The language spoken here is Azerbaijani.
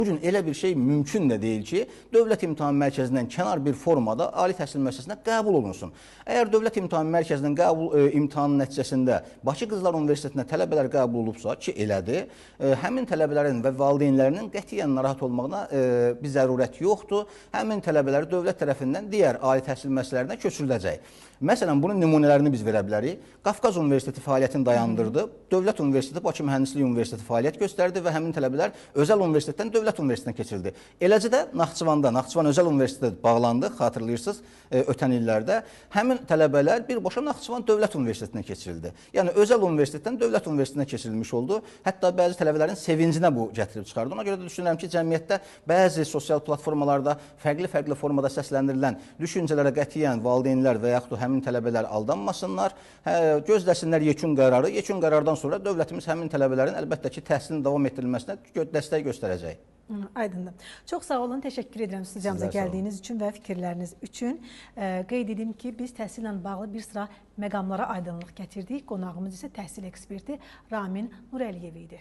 Bu gün elə bir şey mümkün də deyil ki, Dövlət İmtahan Mərkəzindən kənar bir formada ali təhsil müəssisəsinə qəbul olunsun. Əgər Dövlət İmtahan Mərkəzindən imtahanın nəticəsində Bakı Qızlar Universitetinə tələbələr qəbul olubsa ki, elədir, həmin tələbələrin və valideynlərinin qətiyyən narahat olmağına bir zərurət yoxdur. Həmin tələbələr dövlət tərəfindən digər ali təhsil müəssisələrinə köçürüləcək. Məsələn, bunun nümunələrini biz verə bilərik. Qafqaz Universiteti fəaliyyətini dayandırdı. Dövlət Universiteti Bakı Mühəndislik Universiteti fəaliyyət göstərdi və həmin tələbələr özəl universitetdən dövlət universitetinə keçirildi. Eləcə də Naxçıvan Özəl Universiteti bağlandı, xatırlayırsınız, ötən illərdə. Həmin tələbələr birbaşa Naxçıvan Dövlət Universitetinə keçirildi. Yəni, özəl universitetdən dövlət universitetinə keçirilmiş oldu. Hətta bəzi tələbələrin sevincinə bu gətirib çıxardı. Ona görə də düşünürəm ki, cəmiyyətdə bəzi sosial platformalarda fərqli formada səsləndirilən düşüncələrə qətiyyən valideynlər və yaxud həmin tələbələr aldanmasınlar, gözləsinlər yekun qərarı. Yekun qərardan sonra dövlətimiz həmin tələbələrin əlbəttə ki, təhsilin davam etdirilməsinə dəstək göstərəcək. Aydındır. Çox sağ olun, təşəkkür edirəm studiyamıza gəldiyiniz üçün və fikirləriniz üçün. Qeyd edim ki, biz təhsillə bağlı bir sıra məqamlara aydınlıq gətirdik. Qonağımız isə təhsil eksperti Ramin Nurəliyev idi.